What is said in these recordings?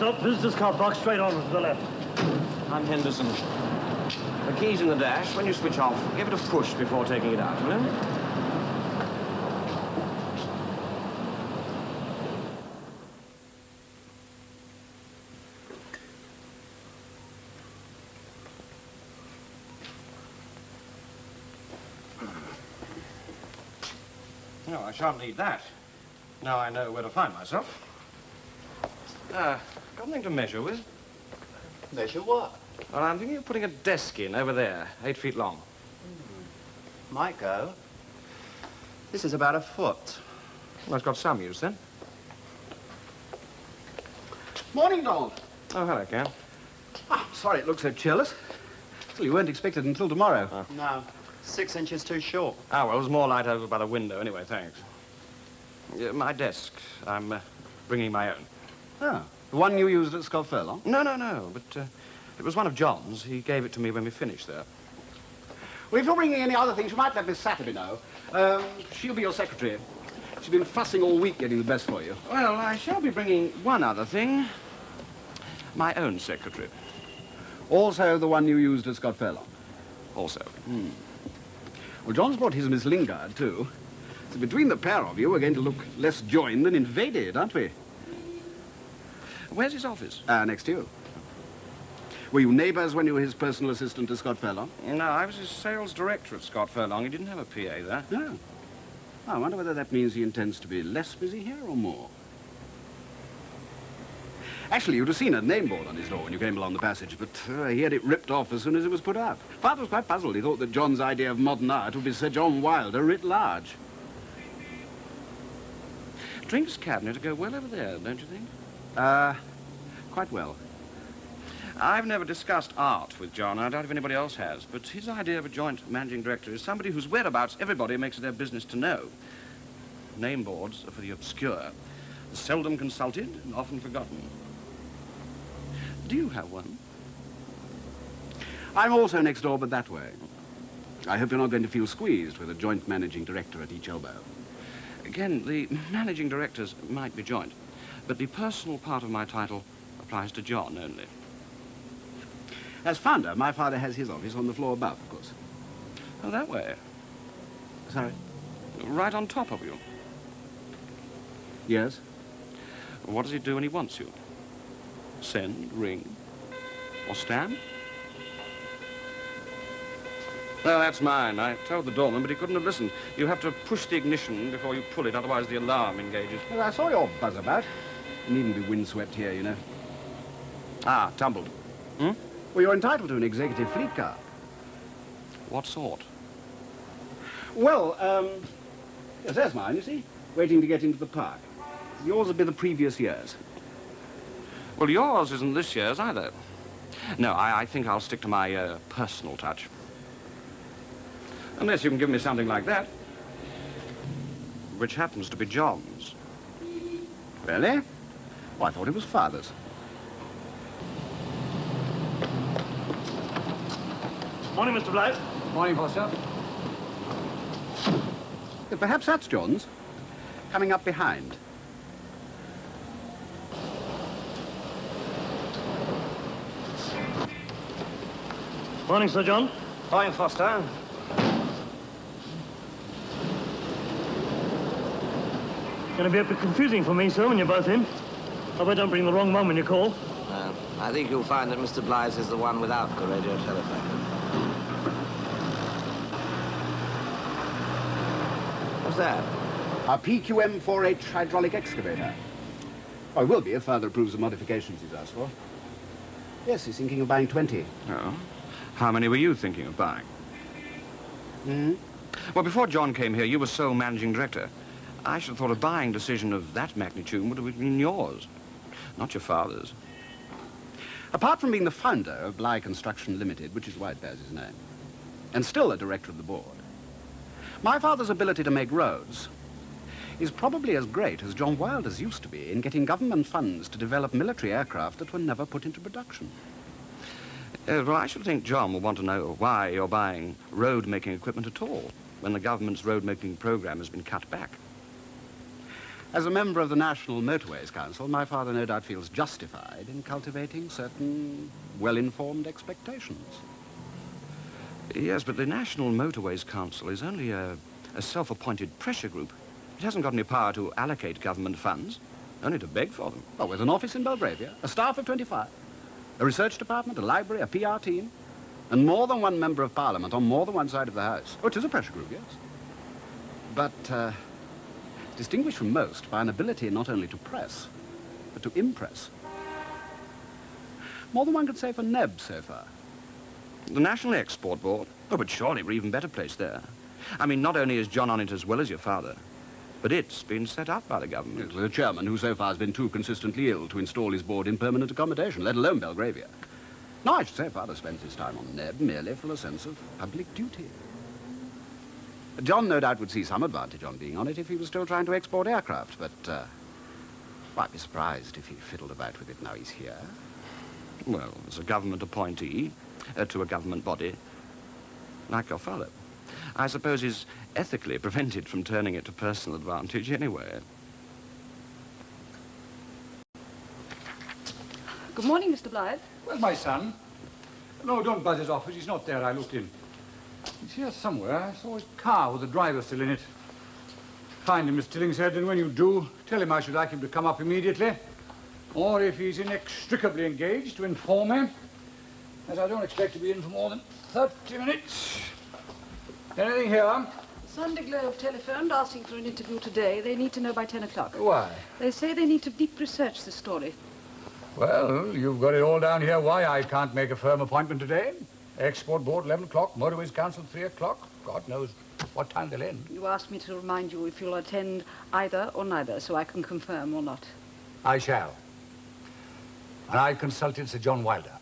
stop. Visitor's car parked straight on to the left. I'm Henderson. The key's in the dash. When you switch off, give it a push before taking it out, will you? No, I shan't need that. Now I know where to find myself. Got anything to measure with? Measure what? Well, I'm thinking of putting a desk in over there, 8 feet long. Might go. This is about a foot. Well, it's got some use, then. Morning, Donald. Oh, hello, Ken. Ah, sorry it looks so cheerless. Still, you weren't expected until tomorrow. No, 6 inches too short. Ah, well, there's more light over by the window anyway, thanks. My desk. I'm bringing my own. Oh, the one you used at Scott Furlong? No, but it was one of John's. He gave it to me when we finished there. Well, if you're bringing any other things, you might let Miss Satterby know. She'll be your secretary. She's been fussing all week getting the best for you. Well, I shall be bringing one other thing. My own secretary. Also the one you used at Scott Furlong? Also. Well, John's brought his Miss Lingard, too. So between the pair of you, we're going to look less joined than invaded, aren't we? Where's his office? Next to you. Were you neighbours when you were his personal assistant to Scott Furlong? No, I was his sales director at Scott Furlong. He didn't have a PA there. No. I wonder whether that means he intends to be less busy here or more. Actually, you'd have seen a name board on his door when you came along the passage, but he had it ripped off as soon as it was put up. Father was quite puzzled. He thought that John's idea of modern art would be Sir John Wilder writ large. Drinks cabinet to go well over there, don't you think? Quite well. I've never discussed art with John. I doubt if anybody else has. But his idea of a joint managing director is somebody whose whereabouts everybody makes it their business to know. Name boards are for the obscure, seldom consulted and often forgotten. Do you have one? I'm also next door, but that way. I hope you're not going to feel squeezed with a joint managing director at each elbow. Again, the managing directors might be joint, but the personal part of my title applies to John only. As founder, my father has his office on the floor above, of course. Oh, that way? Sorry? Right on top of you? Yes? What does he do when he wants you? Send, ring, or stand? No, that's mine. I told the doorman, but he couldn't have listened. You have to push the ignition before you pull it, otherwise the alarm engages. Well, I saw your buzz about. You needn't be windswept here, you know. Ah, tumbled. Hmm? Well, you're entitled to an executive fleet car. What sort? Well, yes, there's mine, you see, waiting to get into the park. Yours would be the previous year's. Well, yours isn't this year's either. No, I think I'll stick to my personal touch. Unless you can give me something like that. Which happens to be John's. Really? Well, I thought it was Father's. Morning, Mr. Blythe. Morning, Foster. Perhaps that's John's. Coming up behind. Morning, Sir John. Morning, Foster. Going to be a bit confusing for me, sir, when you're both in. Hope I don't bring the wrong one when you call. I think you'll find that Mr. Blythe is the one without the radio telephone. What's that? A PQM-48 hydraulic excavator. Oh, it will be if Father approves the modifications he's asked for. Yes, he's thinking of buying 20. Oh? How many were you thinking of buying? Well, before John came here, you were sole managing director. I should have thought a buying decision of that magnitude would have been yours, not your father's. Apart from being the founder of Bly Construction Limited, which is why it bears his name, and still a director of the board, my father's ability to make roads is probably as great as John Wilder's used to be in getting government funds to develop military aircraft that were never put into production. Well, I should think John will want to know why you're buying road-making equipment at all, when the government's road-making program has been cut back. As a member of the National Motorways Council, my father no doubt feels justified in cultivating certain well-informed expectations. Yes, but the National Motorways Council is only a self-appointed pressure group. It hasn't got any power to allocate government funds, only to beg for them. Well, with an office in Belgravia, a staff of 25, a research department, a library, a PR team, and more than one member of Parliament on more than one side of the House. Oh, it is a pressure group, yes. But distinguished from most by an ability not only to press, but to impress. More than one could say for Neb so far. The National Export Board? Oh, but surely we're even better placed there. I mean, not only is John on it as well as your father, but it's been set up by the government. Yes, with a chairman who so far has been too consistently ill to install his board in permanent accommodation, let alone Belgravia. No, I should say father spends his time on Neb merely for a sense of public duty. John no doubt would see some advantage on being on it if he was still trying to export aircraft, but well, I'd be surprised if he fiddled about with it now he's here. Well, as a government appointee to a government body, like your father, I suppose he's ethically prevented from turning it to personal advantage anyway. Good morning, Mr. Blythe. Where's my son? No, don't buzz his office. He's not there. I looked in. He's here somewhere. I saw his car with the driver still in it. Find him, Miss Tillingshead, and when you do, tell him I should like him to come up immediately. Or if he's inextricably engaged, to inform me, as I don't expect to be in for more than 30 minutes. Anything here? Sunday Globe telephoned asking for an interview today. They need to know by 10 o'clock. Why? They say they need to deep research the story. Well, you've got it all down here why I can't make a firm appointment today. Export Board, 11 o'clock. Motorways Council, 3 o'clock. God knows what time they'll end. You asked me to remind you if you'll attend either or neither, so I can confirm or not. I shall. And I consulted Sir John Wilder.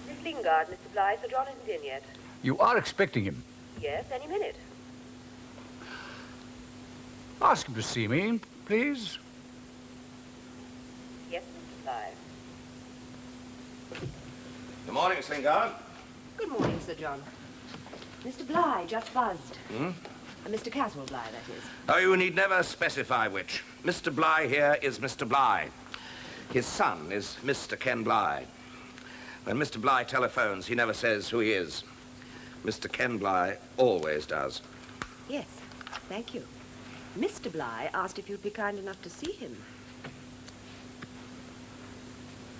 Miss Lingard, Mr. Blythe, Sir John isn't in yet. You are expecting him? Yes, any minute. Ask him to see me, please. Yes, Mr. Blythe. Good morning, Miss Lingard. Good morning, Sir John. Mr. Blythe just buzzed. Mr. Caswell Blythe, that is. Oh, you need never specify which. Mr. Blythe here is Mr. Blythe. His son is Mr. Ken Blythe. When Mr. Blythe telephones, he never says who he is. Mr. Ken Blythe always does. Yes, thank you. Mr. Blythe asked if you'd be kind enough to see him.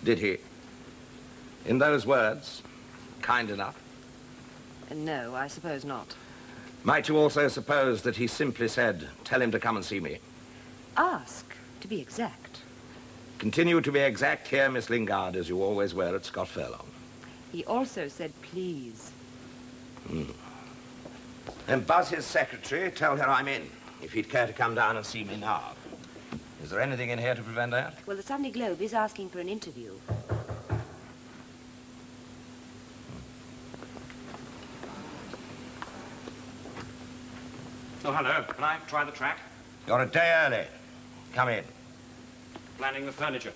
Did he? In those words, kind enough? No, I suppose not. Might you also suppose that he simply said, tell him to come and see me? Ask, to be exact. Continue to be exact here, Miss Lingard, as you always were at Scott Furlong. He also said please. And buzz his secretary, tell her I'm in, if he'd care to come down and see me now. Is there anything in here to prevent that? Well, the Sunday Globe is asking for an interview. Oh, hello. Can I try the track? You're a day early. Come in. Planning the furniture.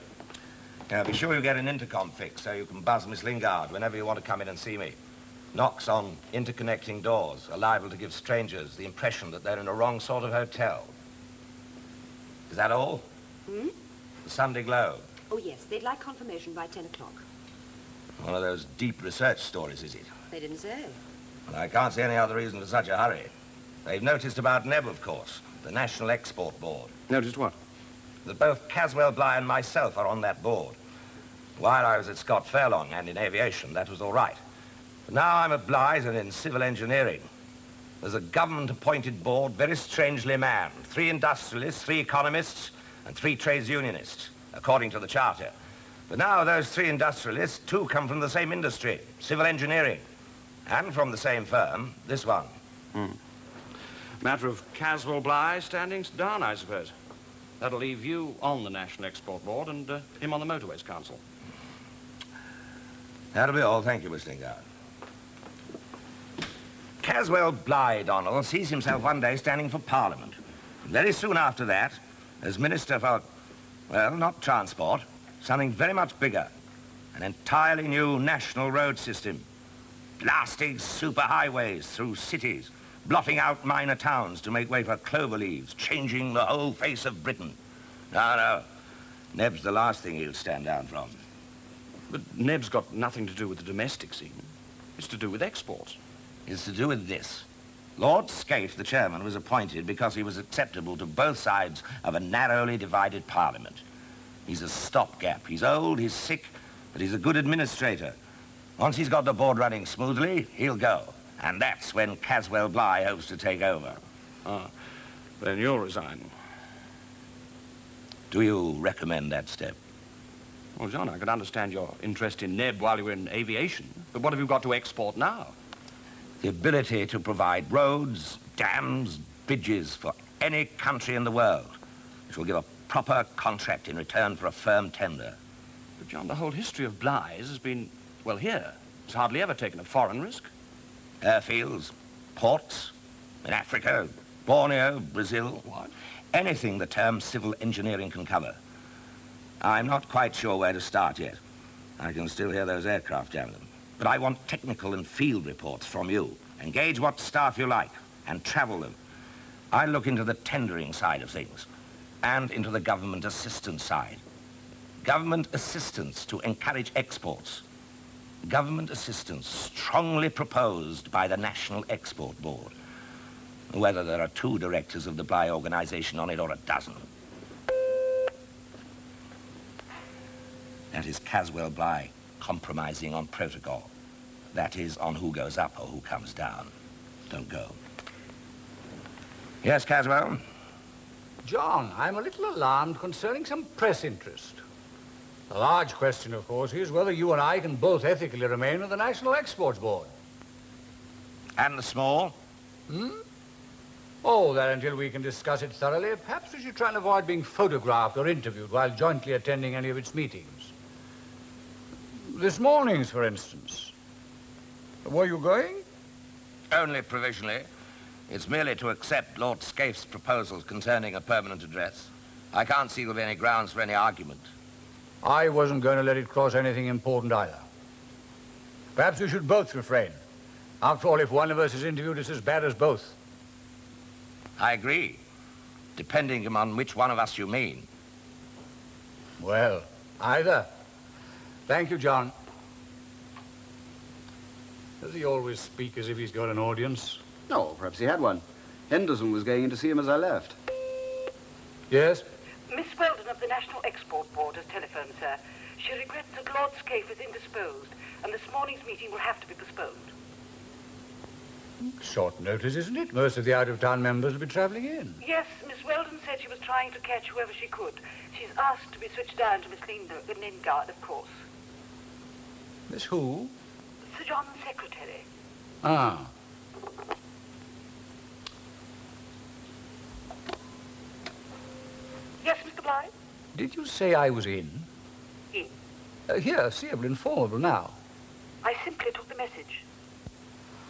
Now, be sure you get an intercom fix so you can buzz Miss Lingard whenever you want to come in and see me. Knocks on interconnecting doors are liable to give strangers the impression that they're in a wrong sort of hotel. Is that all? Hmm? The Sunday Globe. Oh, yes, they'd like confirmation by 10 o'clock. One of those deep research stories, is it? They didn't say. Well, I can't see any other reason for such a hurry. They've noticed about Neb, of course, the National Export Board. Noticed what? That both Caswell, Bligh and myself are on that board. While I was at Scott Furlong and in aviation, that was all right. But now I'm at Bligh's and in civil engineering. There's a government-appointed board, very strangely manned. 3 industrialists, 3 economists, and 3 trades unionists, according to the charter. But now those 3 industrialists, 2 come from the same industry, civil engineering, and from the same firm, this one. Matter of Caswell Bligh standings down, I suppose. That'll leave you on the National Export Board and him on the Motorways Council. That'll be all. Thank you, Miss Lingard. Caswell Bligh, Donald, sees himself one day standing for Parliament. Very soon after that, as Minister for, well, not transport, something very much bigger. An entirely new national road system. blasting superhighways through cities, blotting out minor towns to make way for clover leaves, changing the whole face of Britain. No. Neb's the last thing he'll stand down from. But Neb's got nothing to do with the domestic scene. It's to do with exports. It's to do with this. Lord Scaife, the chairman, was appointed because he was acceptable to both sides of a narrowly divided parliament. He's a stopgap. He's old, he's sick, but he's a good administrator. Once he's got the board running smoothly, he'll go. And that's when Caswell Bligh hopes to take over. Ah, then you'll resign. Do you recommend that step? Well, John, I could understand your interest in Neb while you were in aviation, but what have you got to export now? The ability to provide roads, dams, bridges for any country in the world, which will give a proper contract in return for a firm tender. But, John, the whole history of Bligh's has been, well, here. It's hardly ever taken a foreign risk. Airfields, ports, in Africa, Borneo, Brazil. What? Anything the term civil engineering can cover. I'm not quite sure where to start yet. I can still hear those aircraft jamming them. But I want technical and field reports from you. Engage what staff you like and travel them. I look into the tendering side of things and into the government assistance side. Government assistance to encourage exports. Government assistance strongly proposed by the National Export Board. Whether there are 2 directors of the Bligh organization on it or a dozen. That is Caswell Bligh compromising on protocol. That is on who goes up or who comes down. Don't go. Yes, Caswell? John, I'm a little alarmed concerning some press interest. The large question, of course, is whether you and I can both ethically remain on the National Exports Board. And the small? Oh, that until we can discuss it thoroughly, perhaps we should try and avoid being photographed or interviewed while jointly attending any of its meetings. This morning's, for instance. Were you going? Only provisionally. It's merely to accept Lord Scaife's proposals concerning a permanent address. I can't see there'll be any grounds for any argument. I wasn't going to let it cross anything important either. Perhaps we should both refrain. After all, if one of us is interviewed, it's as bad as both. I agree, depending on which one of us you mean. Well, either. Thank you, John. Does he always speak as if he's got an audience? No, perhaps he had one. Henderson was going in to see him as I left. Yes? Miss Weldon of the National Export Board has telephoned, sir. She regrets that Lord Scaife is indisposed, and this morning's meeting will have to be postponed. Short notice, isn't it? Most of the out-of-town members will be travelling in. Yes, Miss Weldon said she was trying to catch whoever she could. She's asked to be switched down to Miss Lingard, of course. Miss who? Sir John's secretary. Ah. Yes, Mr. Bligh? Did you say I was in? In. Here, seeable, informable now. I simply took the message.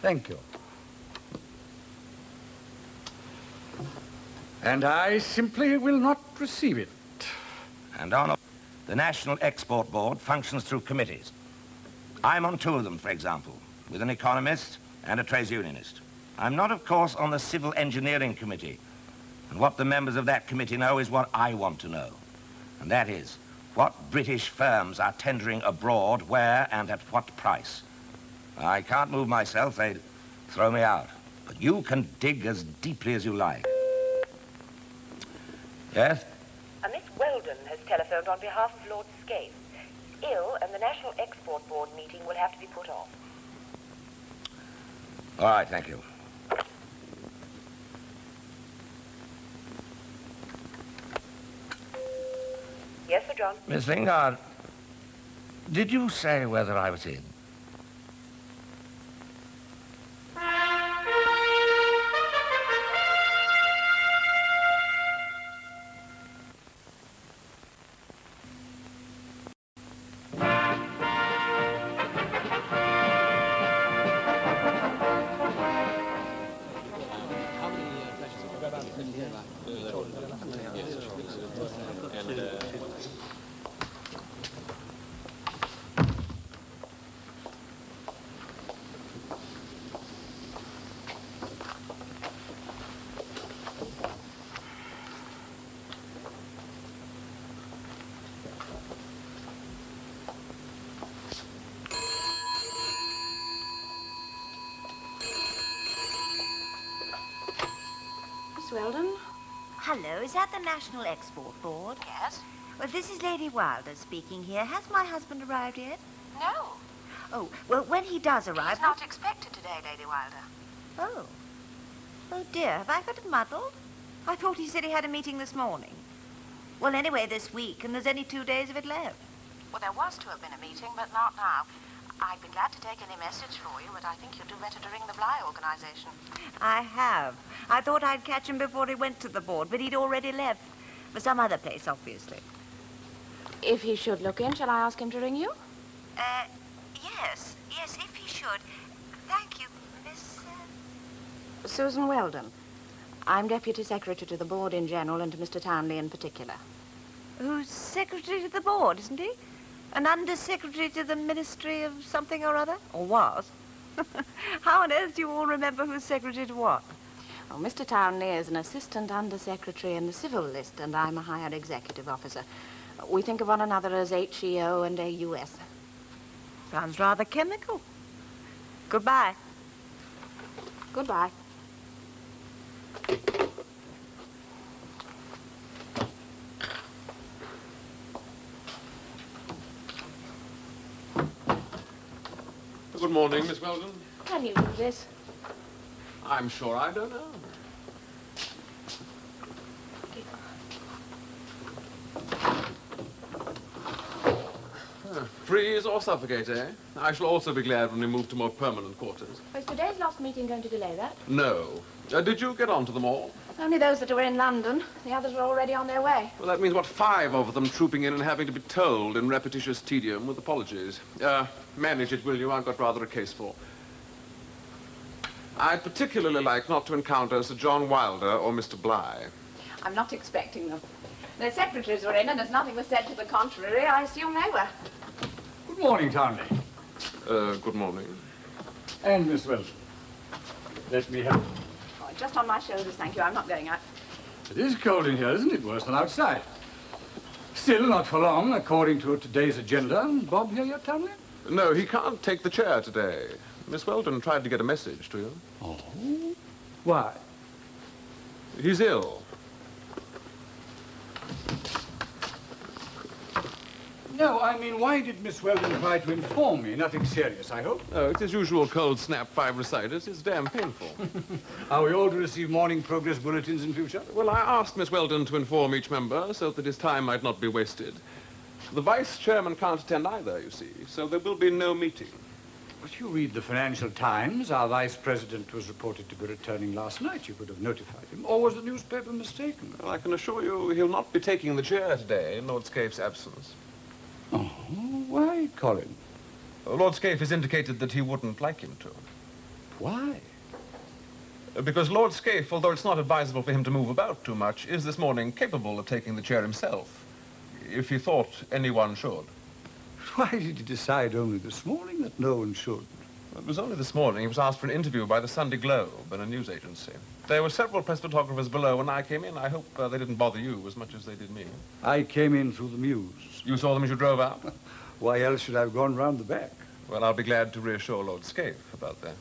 Thank you. And I simply will not receive it. And on the National Export Board functions through committees. I'm on 2 of them, for example, with an economist and a trades unionist. I'm not, of course, on the Civil Engineering Committee. And what the members of that committee know is what I want to know. And that is, what British firms are tendering abroad, where, and at what price. I can't move myself, they'd throw me out. But you can dig as deeply as you like. Yes? Miss Weldon has telephoned on behalf of Lord Scaife. Ill, and the National Export Board meeting will have to be put off. All right, thank you. Yes, Sir John? Miss Lingard, did you say whether I was in? Hello, is that the National Export Board? Yes? Well, this is Lady Wilder speaking here. Has my husband arrived yet? No. Oh, well, when he does arrive... He's not expected today, Lady Wilder. Oh. Oh, dear. Have I got it muddled? I thought he said he had a meeting this morning. Well, anyway, this week, and there's only 2 days of it left. Well, there was to have been a meeting, but not now. I'd be glad to take any message for you, but I think you'll do better to ring the Bly organisation. I have. I thought I'd catch him before he went to the board, but he'd already left. For some other place, obviously. If he should look in, shall I ask him to ring you? Yes. Yes, if he should. Thank you, Miss... Susan Weldon. I'm Deputy Secretary to the board in general and to Mr. Townley in particular. Who's secretary to the board, isn't he? An under-secretary to the Ministry of something or other? Or was? How on earth do you all remember who's secretary to what? Oh, Mr. Townley is an assistant under-secretary in the civil list, and I'm a higher executive officer. We think of one another as HEO and AUS. Sounds rather chemical. Goodbye. Goodbye. Good morning, Miss Weldon. Can you do this? I'm sure I don't know. Freeze or suffocate, eh? I shall also be glad when we move to more permanent quarters. Is today's last meeting going to delay that? No. Did you get on to them all? Only those that were in London. The others were already on their way. Well, that means, what, 5 of them trooping in and having to be told in repetitious tedium with apologies. Manage it, will you? I've got rather a case for. I'd particularly like not to encounter Sir John Wilder or Mr. Bly. I'm not expecting them. Their secretaries were in, and as nothing was said to the contrary, I assume they were. Good morning, Townley. Good morning. And Miss Weldon. Let me help. Oh, just on my shoulders, thank you. I'm not going out. It is cold in here, isn't it? Worse than outside. Still, not for long, according to today's agenda. Bob here yet, Townley? No, he can't take the chair today. Miss Weldon tried to get a message to you. Oh? Why? He's ill. No, I mean, why did Miss Weldon try to inform me? Nothing serious, I hope. Oh, it's his usual cold snap 5 reciters. It's damn painful. Are we all to receive morning progress bulletins in future? Well, I asked Miss Weldon to inform each member so that his time might not be wasted. The vice chairman can't attend either, you see, so there will be no meeting. But you read the Financial Times. Our vice president was reported to be returning last night. You could have notified him. Or was the newspaper mistaken? Well, I can assure you he'll not be taking the chair today in Lord Scaife's absence. Oh, why, Colin? Lord Scaife has indicated that he wouldn't like him to. Why? Because Lord Scaife, although it's not advisable for him to move about too much, is this morning capable of taking the chair himself, if he thought anyone should. Why did he decide only this morning that no one should? It was only this morning he was asked for an interview by the Sunday Globe and a news agency. There were several press photographers below when I came in. I hope they didn't bother you as much as they did me. I came in through the mews. You saw them as you drove out? Why else should I have gone round the back? Well, I'll be glad to reassure Lord Scaife about that.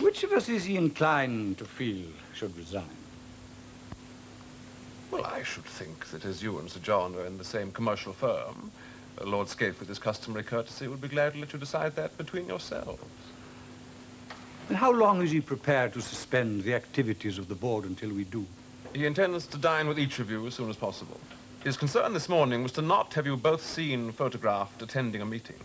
Which of us is he inclined to feel should resign? Well, I should think that as you and Sir John are in the same commercial firm, Lord Scaife, with his customary courtesy, would be glad to let you decide that between yourselves. And how long is he prepared to suspend the activities of the board until we do? He intends to dine with each of you as soon as possible. His concern this morning was to not have you both seen photographed attending a meeting.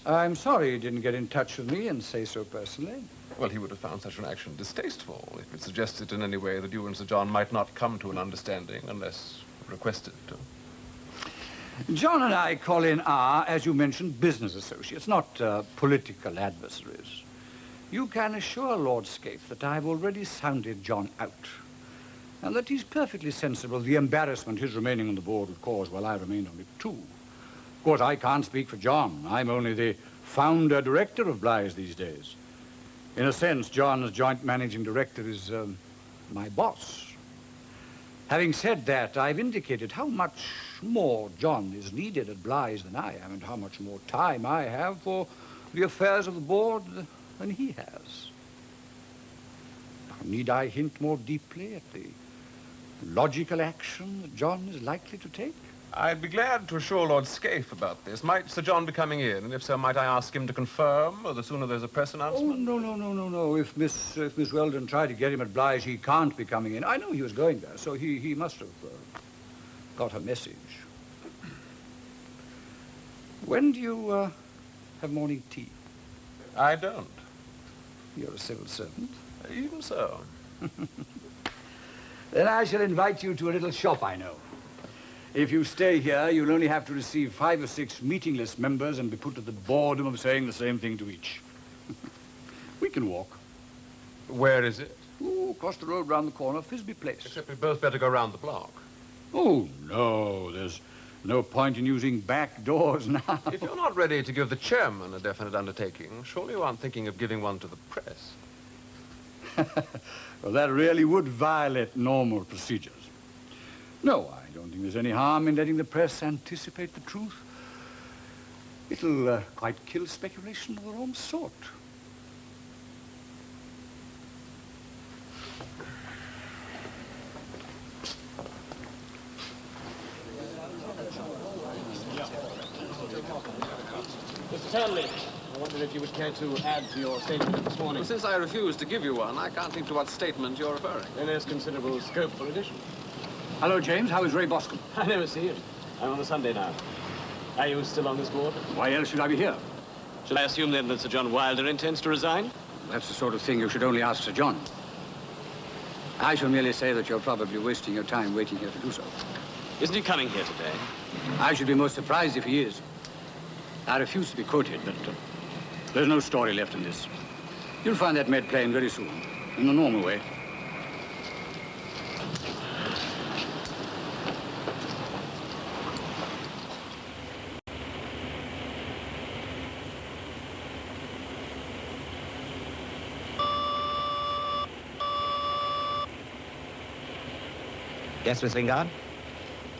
I'm sorry he didn't get in touch with me and say so personally. Well, he would have found such an action distasteful if it suggested in any way that you and Sir John might not come to an understanding unless requested to. John and I, Colin, are, as you mentioned, business associates, not political adversaries. You can assure Lord Scaife that I've already sounded John out, and that he's perfectly sensible of the embarrassment his remaining on the board would cause while I remained on it, too. Of course, I can't speak for John. I'm only the founder-director of Bly's these days. In a sense, John, as joint managing director, is my boss. Having said that, I've indicated how much more John is needed at Bly's than I am, and how much more time I have for the affairs of the board than he has. need I hint more deeply at the logical action that John is likely to take? I'd be glad to assure Lord Scaife about this. Might Sir John be coming in? And if so, might I ask him to confirm, or the sooner there's a press announcement? Oh, no. If Miss Weldon tried to get him at Bly's, he can't be coming in. I know he was going there, so he must have got her message. When do you have morning tea? I don't. You're a civil servant? Even so. Then I shall invite you to a little shop I know. If you stay here, you'll only have to receive 5 or 6 meeting-list members and be put to the boredom of saying the same thing to each. We can walk. Where is it? Oh, across the road round the corner, Fisby Place. Except we both better go round the block. Oh, no, there's no point in using back doors now. If you're not ready to give the chairman a definite undertaking, surely you aren't thinking of giving one to the press. Well, that really would violate normal procedures. No, I don't think there's any harm in letting the press anticipate the truth. It'll quite kill speculation of their own sort. Mr. Townley, I wonder if you would care to add to your statement this morning. Well, since I refused to give you one, I can't think to what statement you're referring. Then there's considerable scope for addition. Hello, James. How is Ray Boscombe? I never see him. I'm on a Sunday now. Are you still on this board? Why else should I be here? Shall I assume then that Sir John Wilder intends to resign? That's the sort of thing you should only ask Sir John. I shall merely say that you're probably wasting your time waiting here to do so. Isn't he coming here today? I should be most surprised if he is. I refuse to be quoted, but there's no story left in this. You'll find that made plain very soon, in the normal way. Yes, Miss Lingard?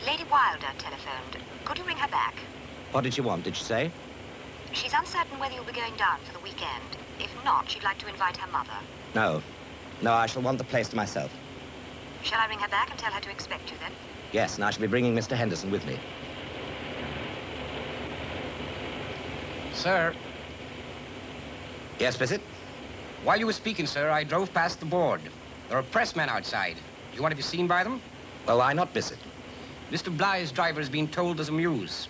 Lady Wilder telephoned. Could you ring her back? What did she want? Did she say? She's uncertain whether you'll be going down for the weekend. If not, she'd like to invite her mother. No. No, I shall want the place to myself. Shall I ring her back and tell her to expect you then? Yes, and I shall be bringing Mr. Henderson with me. Sir. Yes, Bissett? While you were speaking, sir, I drove past the board. There are pressmen outside. Do you want to be seen by them? Well, why not, Bissett? Mr. Bly's driver has been told there's a muse.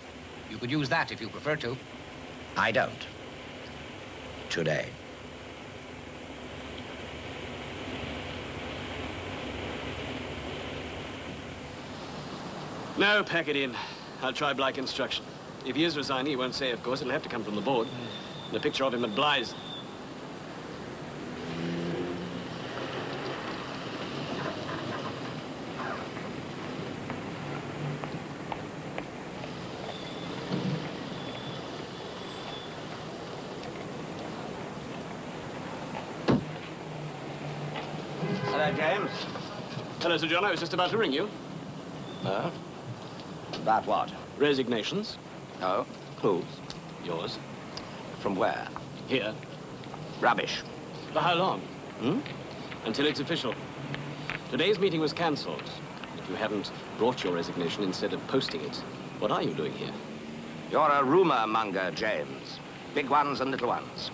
You could use that if you prefer to. I don't. Today. No, pack it in. I'll try Bly Construction. If he is resigning, he won't say, of course. It'll have to come from the board. And a picture of him at Bly's. Hello, James. Hello, Sir John. I was just about to ring you. About what? Resignations. Oh? Whose? Yours. From where? Here. Rubbish. For how long? Until it's official. Today's meeting was cancelled. If you hadn't brought your resignation instead of posting it, what are you doing here? You're a rumor monger, James. Big ones and little ones.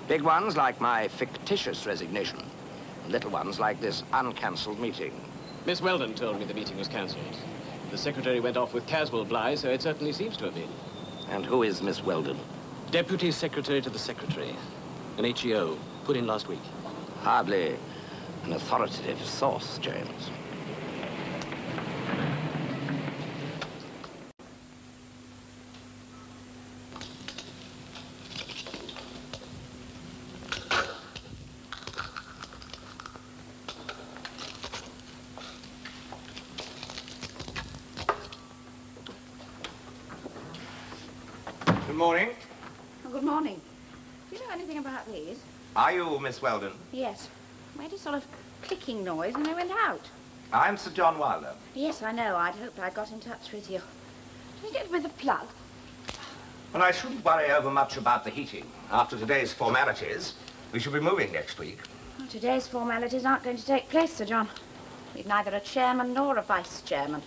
Big ones like my fictitious resignation. Little ones like this uncancelled meeting. Miss Weldon told me the meeting was cancelled. The secretary went off with Caswell Bly, so it certainly seems to have been. And who is Miss Weldon? Deputy Secretary to the Secretary. An HEO, put in last week. Hardly an authoritative source, James. Good morning. Oh, good morning. Do you know anything about these? Are you Miss Weldon? Yes. Made a sort of clicking noise and they went out. I'm Sir John Wilder. Yes, I know. I'd hoped I got in touch with you. Can you get with a plug? Well, I shouldn't worry over much about the heating. After today's formalities, we shall be moving next week. Well, today's formalities aren't going to take place, Sir John. We've neither a chairman nor a vice-chairman.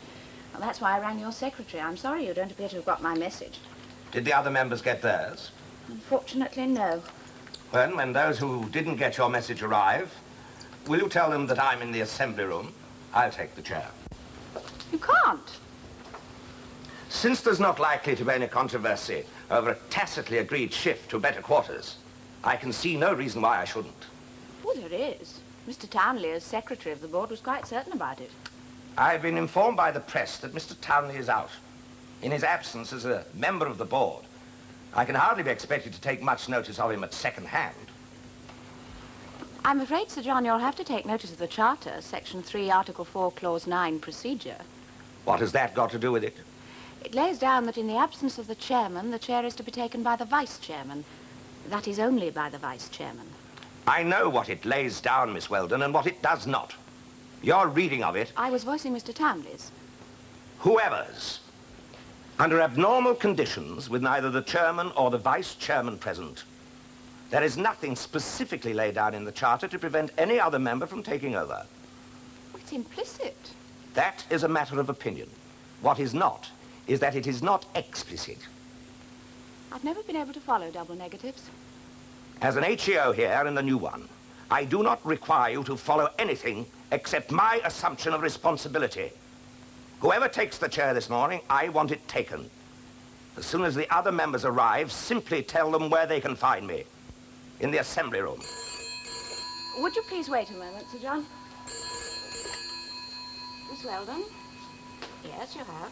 Well, that's why I rang your secretary. I'm sorry you don't appear to have got my message. Did the other members get theirs? Unfortunately, no. When those who didn't get your message arrive, will you tell them that I'm in the assembly room? I'll take the chair. You can't. Since there's not likely to be any controversy over a tacitly agreed shift to better quarters, I can see no reason why I shouldn't. Oh, there is. Mr. Townley, as secretary of the board, was quite certain about it. I've been informed by the press that Mr. Townley is out. In his absence as a member of the board, I can hardly be expected to take much notice of him at second hand. I'm afraid, Sir John, you'll have to take notice of the Charter, Section 3, Article 4, Clause 9, procedure. What has that got to do with it? It lays down that in the absence of the chairman, the chair is to be taken by the vice-chairman. That is only by the vice-chairman. I know what it lays down, Miss Weldon, and what it does not. Your reading of it... I was voicing Mr. Townley's. Whoever's. Under abnormal conditions, with neither the chairman or the vice-chairman present, there is nothing specifically laid down in the Charter to prevent any other member from taking over. It's implicit. That is a matter of opinion. What is not is that it is not explicit. I've never been able to follow double negatives. As an HEO here in the new one, I do not require you to follow anything except my assumption of responsibility. Whoever takes the chair this morning, I want it taken. As soon as the other members arrive, simply tell them where they can find me. In the assembly room. Would you please wait a moment, Sir John? Miss Weldon? Yes, you have.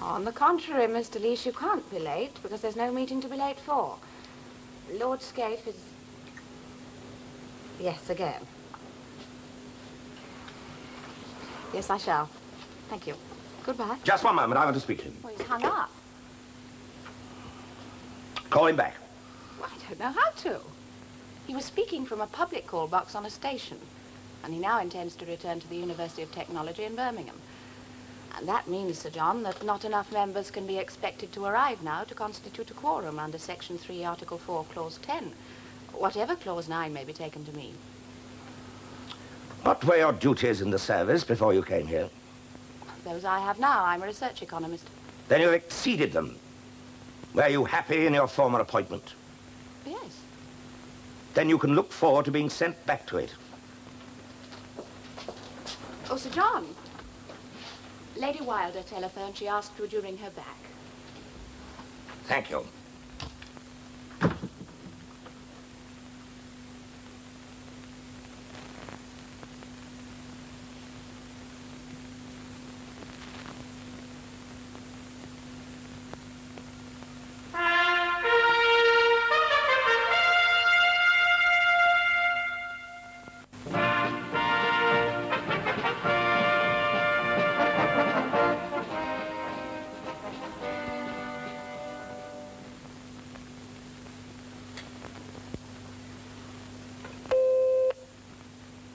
On the contrary, Mr. Leash, you can't be late, because there's no meeting to be late for. Lord Scaife is... Yes, again. Yes, I shall. Thank you. Goodbye. Just one moment, I want to speak to him. Well, he's hung up. Call him back. Well, I don't know how to. He was speaking from a public call box on a station, and he now intends to return to the University of Technology in Birmingham. And that means, Sir John, that not enough members can be expected to arrive now to constitute a quorum under Section 3, Article 4, Clause 10, whatever Clause 9 may be taken to mean. What were your duties in the service before you came here? Those I have now. I'm a research economist. Then you've exceeded them. Were you happy in your former appointment? Yes. Then you can look forward to being sent back to it. Oh, Sir John. Lady Wilder telephoned. She asked, would you ring her back? Thank you.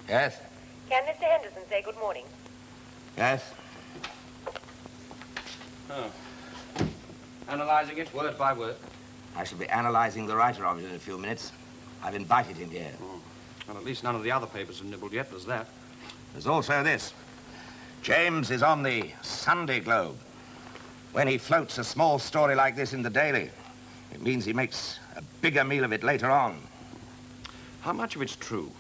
Yes? Can Mr. Henderson say good morning? Yes? Oh. Analysing it word by word? I shall be analysing the writer of it in a few minutes. I've invited him here. Oh. Well, at least none of the other papers have nibbled yet, there's that. There's also this. James is on the Sunday Globe. When he floats a small story like this in the Daily, it means he makes a bigger meal of it later on. How much of it's true?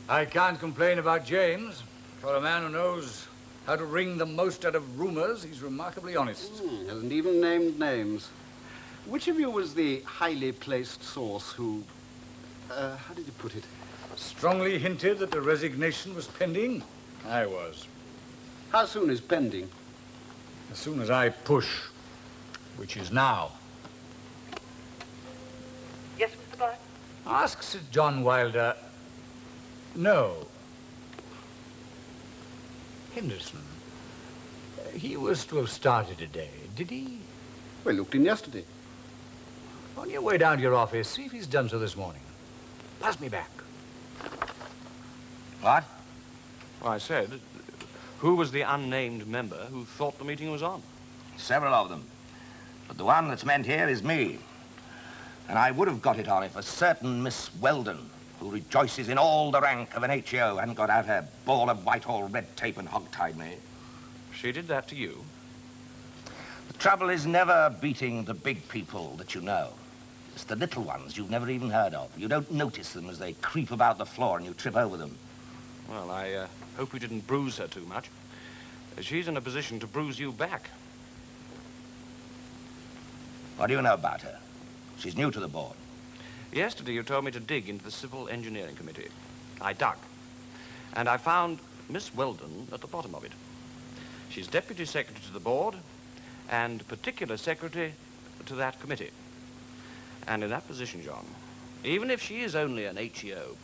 I can't complain about James. For a man who knows how to wring the most out of rumors, he's remarkably honest. Hasn't even named names. Which of you was the highly placed source who, how did you put it? Strongly hinted that the resignation was pending? I was. How soon is pending? As soon as I push, which is now. Yes, Mr. Blythe? Ask Sir John Wilder. No. Henderson. He was to have started today, did he? Well, looked in yesterday. On your way down to your office, see if he's done so this morning. Pass me back. What? Well, I said, Who was the unnamed member who thought the meeting was on? Several of them. But the one that's meant here is me. And I would have got it on if a certain Miss Weldon, who rejoices in all the rank of an HEO, hadn't got out her ball of Whitehall red tape and hog-tied me. She did that to you? The trouble is never beating the big people that you know. It's the little ones you've never even heard of. You don't notice them as they creep about the floor and you trip over them. Well, I hope we didn't bruise her too much. She's in a position to bruise you back. What do you know about her? She's new to the board. Yesterday you told me to dig into the Civil Engineering Committee. I dug. And I found Miss Weldon at the bottom of it. She's Deputy Secretary to the board and particular secretary to that committee. And in that position, John, even if she is only an HEO,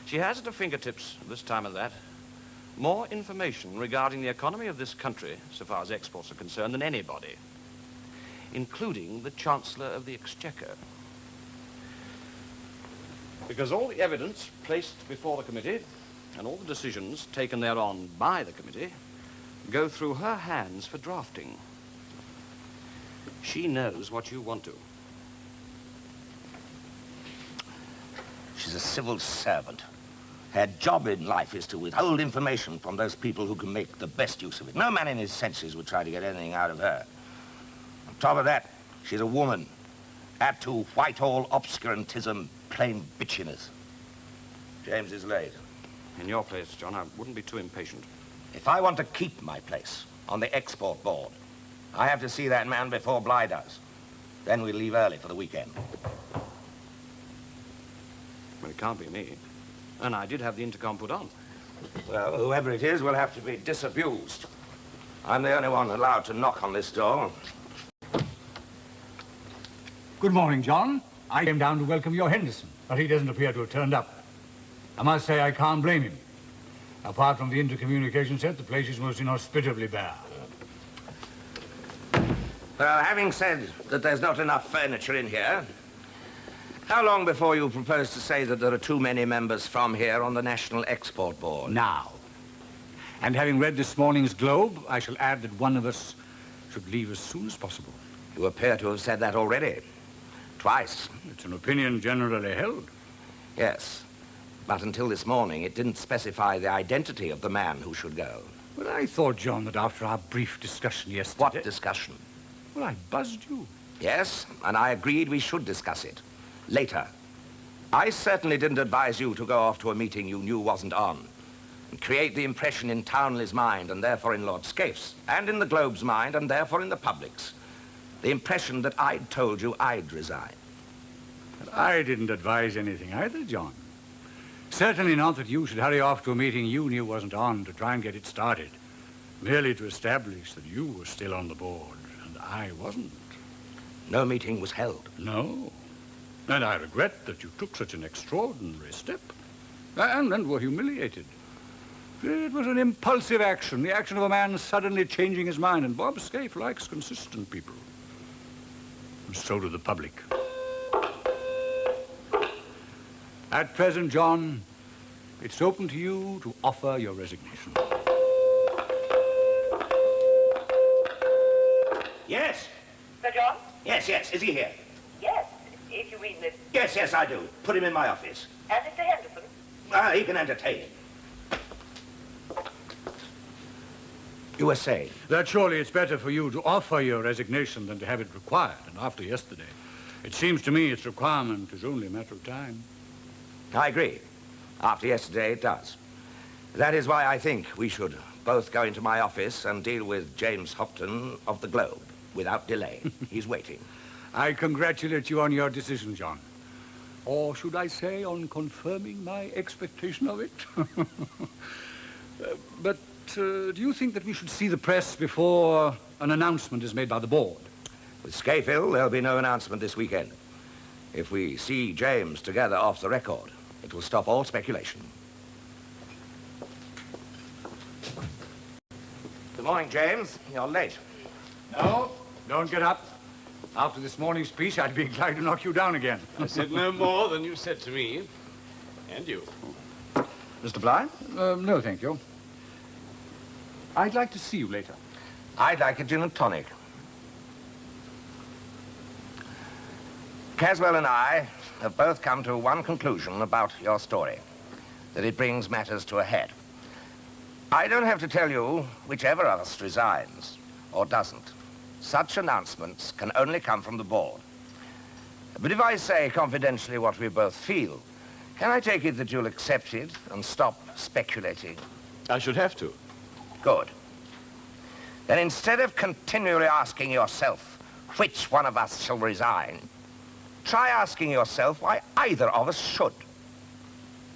she has at her fingertips, this time of that, more information regarding the economy of this country, so far as exports are concerned, than anybody, including the Chancellor of the Exchequer. Because all the evidence placed before the committee and all the decisions taken thereon by the committee go through her hands for drafting. She knows what you want to. She's a civil servant. Her job in life is to withhold information from those people who can make the best use of it. No man in his senses would try to get anything out of her. On top of that, she's a woman. Add to Whitehall obscurantism, plain bitchiness. James is late. In your place, John, I wouldn't be too impatient. If I want to keep my place on the export board, I have to see that man before Bligh does. Then we'll leave early for the weekend. Well, it can't be me. And I did have the intercom put on. Well, whoever it is will have to be disabused. I'm the only one allowed to knock on this door. Good morning, John. I came down to welcome your Henderson, but he doesn't appear to have turned up. I must say I can't blame him. Apart from the intercommunication set, the place is most inhospitably bare. Well, having said that there's not enough furniture in here, how long before you propose to say that there are too many members from here on the National Export Board? Now. And having read this morning's Globe, I shall add that one of us should leave as soon as possible. You appear to have said that already. Twice. It's an opinion generally held. Yes. But until this morning, it didn't specify the identity of the man who should go. Well, I thought, John, that after our brief discussion yesterday... What discussion? Well, I buzzed you. Yes, and I agreed we should discuss it. Later. I certainly didn't advise you to go off to a meeting you knew wasn't on and create the impression in Townley's mind and therefore in Lord Scaife's and in the Globe's mind and therefore in the public's. The impression that I'd told you I'd resign. But I didn't advise anything either, John. Certainly not that you should hurry off to a meeting you knew wasn't on to try and get it started, merely to establish that you were still on the board and I wasn't. No meeting was held. No. And I regret that you took such an extraordinary step and were humiliated. It was an impulsive action, the action of a man suddenly changing his mind, and Bob Scaife likes consistent people. And so do the public. At present, John, it's open to you to offer your resignation. Yes? Sir John? Yes, is he here? Yes, if you mean this. Yes, I do. Put him in my office. And Mr. Henderson? He can entertain him. You were saying? That surely it's better for you to offer your resignation than to have it required. And after yesterday, it seems to me its requirement is only a matter of time. I agree. After yesterday, it does. That is why I think we should both go into my office and deal with James Hopton of the Globe without delay. He's waiting. I congratulate you on your decision, John. Or should I say on confirming my expectation of it? But do you think that we should see the press before an announcement is made by the board? With Scaife ill, there'll be no announcement this weekend. If we see James together off the record, it will stop all speculation. Good morning, James. You're late. No, don't get up. After this morning's speech, I'd be glad to knock you down again. I said no more than you said to me. And you. Mr. Bligh? No, thank you. I'd like to see you later. I'd like a gin and tonic. Caswell and I have both come to one conclusion about your story, that it brings matters to a head. I don't have to tell you whichever of us resigns or doesn't. Such announcements can only come from the board. But if I say confidentially what we both feel, can I take it that you'll accept it and stop speculating? I should have to. Good. Then instead of continually asking yourself which one of us shall resign, try asking yourself why either of us should.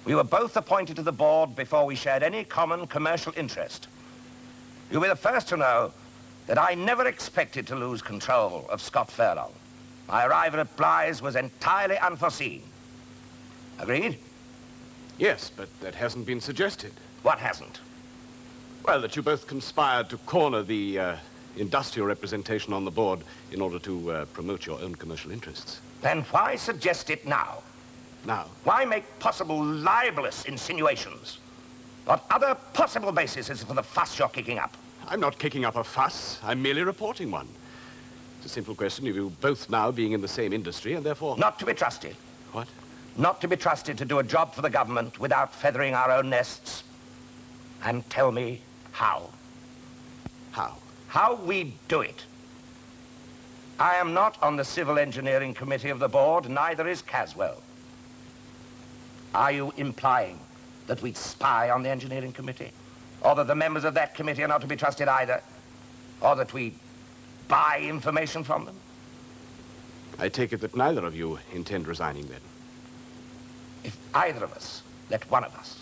We were both appointed to the board before we shared any common commercial interest. You'll be the first to know that I never expected to lose control of Scott Furlong. My arrival at Blythe was entirely unforeseen. Agreed? Yes, but that hasn't been suggested. What hasn't? Well, that you both conspired to corner the industrial representation on the board in order to promote your own commercial interests. Then why suggest it now? Now? Why make possible libelous insinuations? What other possible basis is for the fuss you're kicking up? I'm not kicking up a fuss. I'm merely reporting one. It's a simple question of you both now being in the same industry and therefore... Not to be trusted. What? Not to be trusted to do a job for the government without feathering our own nests. And tell me how. How? How we do it. I am not on the Civil Engineering Committee of the board, neither is Caswell. Are you implying that we'd spy on the Engineering Committee? Or that the members of that committee are not to be trusted either? Or that we buy information from them? I take it that neither of you intend resigning then. If either of us let one of us,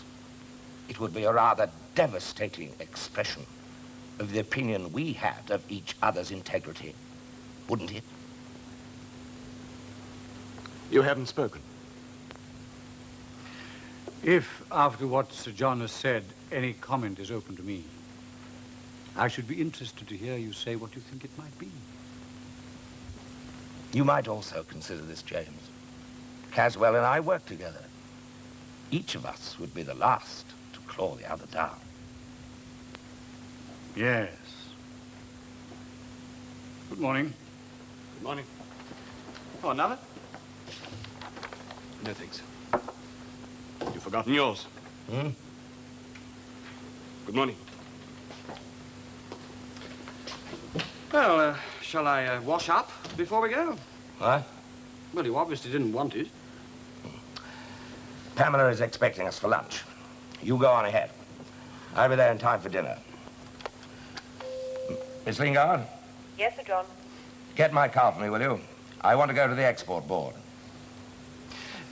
it would be a rather devastating expression of the opinion we had of each other's integrity, wouldn't it? You haven't spoken. If, after what Sir John has said, any comment is open to me, I should be interested to hear you say what you think it might be. You might also consider this, James. Caswell and I work together. Each of us would be the last to claw the other down. Yes. Good morning. Good morning. Oh, another? No, thanks. You've forgotten yours. Hmm? Good morning. Well, shall I wash up before we go? What? Well, you obviously didn't want it. Pamela is expecting us for lunch. You go on ahead. I'll be there in time for dinner. Miss Lingard? Yes, Sir John. Get my car for me, will you? I want to go to the export board.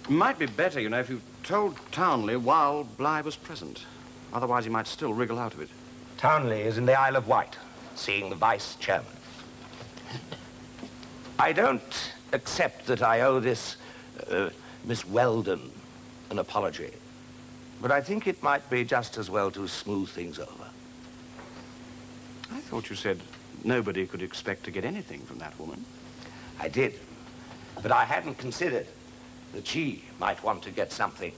It might be better, you know, if you told Townley while Bligh was present. Otherwise, he might still wriggle out of it. Townley is in the Isle of Wight, seeing the vice chairman. I don't accept that I owe this Miss Weldon an apology, but I think it might be just as well to smooth things over. I thought you said nobody could expect to get anything from that woman. I did, but I hadn't considered that she might want to get something.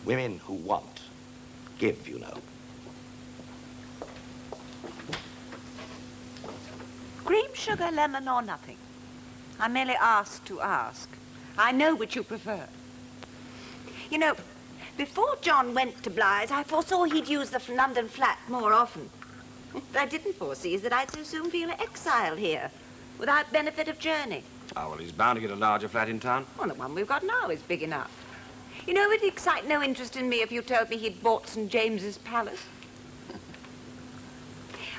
Women who want, give, you know. Cream, sugar, lemon, or nothing? I merely asked to ask. I know which you prefer. You know, before John went to Blythe, I foresaw he'd use the London flat more often. What I didn't foresee is that I'd so soon feel exiled here, without benefit of journey. Oh, well, he's bound to get a larger flat in town. Well, the one we've got now is big enough. You know, it'd excite no interest in me if you told me he'd bought St. James's Palace.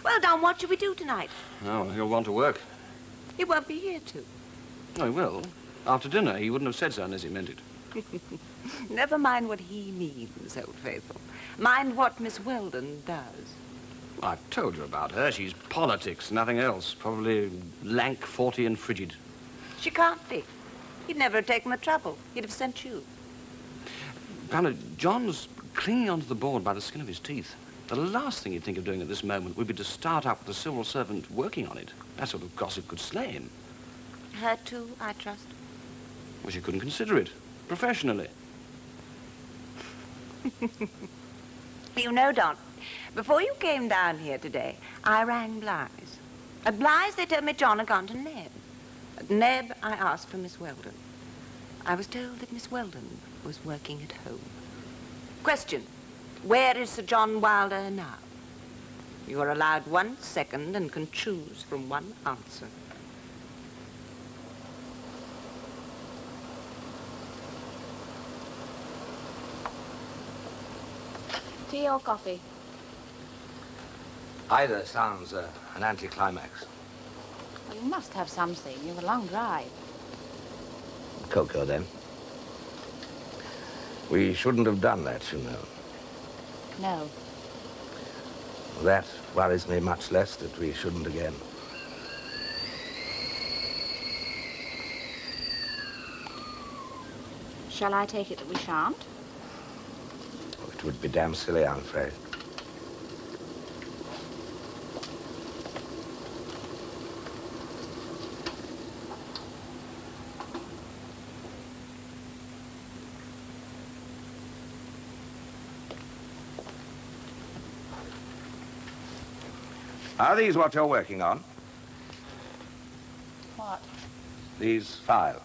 Well, Don, what shall we do tonight? Oh, he'll want to work. He won't be here to. Oh, he will. After dinner, he wouldn't have said so unless he meant it. Never mind what he means, old faithful. Mind what Miss Weldon does. Well, I've told you about her. She's politics, nothing else. Probably lank, 40, and frigid. She can't be. He'd never have taken the trouble. He'd have sent you. Pamela, John's clinging onto the board by the skin of his teeth. The last thing he'd think of doing at this moment would be to start up with a civil servant working on it. That sort of gossip could slay him. Her too, I trust. Well, she couldn't consider it. Professionally. You know, Don, Before you came down here today, I rang Bly's. At Bly's, they told me John had gone to Neb. At Neb, I asked for Miss Weldon. I was told that Miss Weldon was working at home. Question, where is Sir John Wilder now? You are allowed 1 second and can choose from one answer. Tea or coffee? Either sounds an anticlimax. Well, you must have something. You have a long drive. Cocoa, then. We shouldn't have done that, you know. No. That worries me much less that we shouldn't again. Shall I take it that we shan't? Oh, it would be damn silly, I'm afraid. Are these what you're working on? What? These files?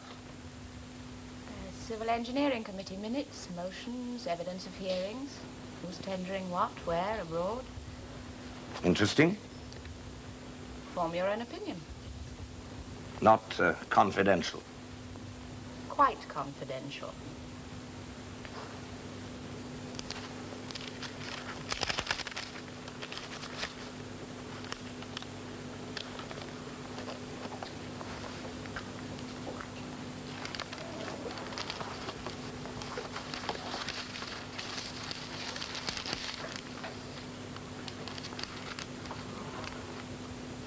Civil Engineering Committee minutes, motions, evidence of hearings. Who's tendering what, where, abroad. Interesting? Form your own opinion. Not confidential. Quite confidential.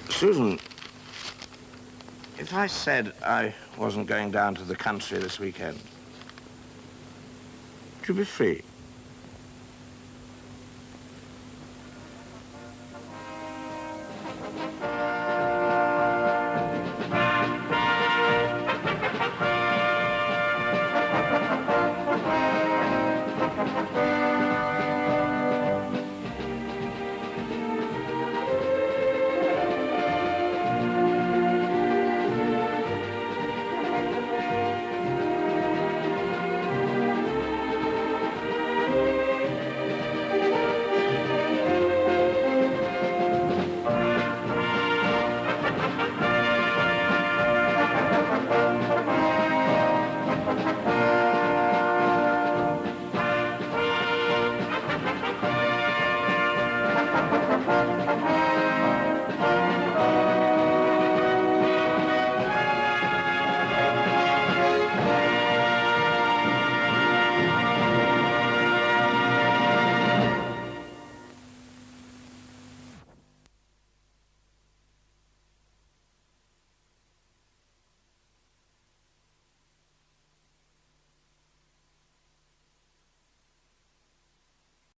Susan, if I said I wasn't going down to the country this weekend, would you be free?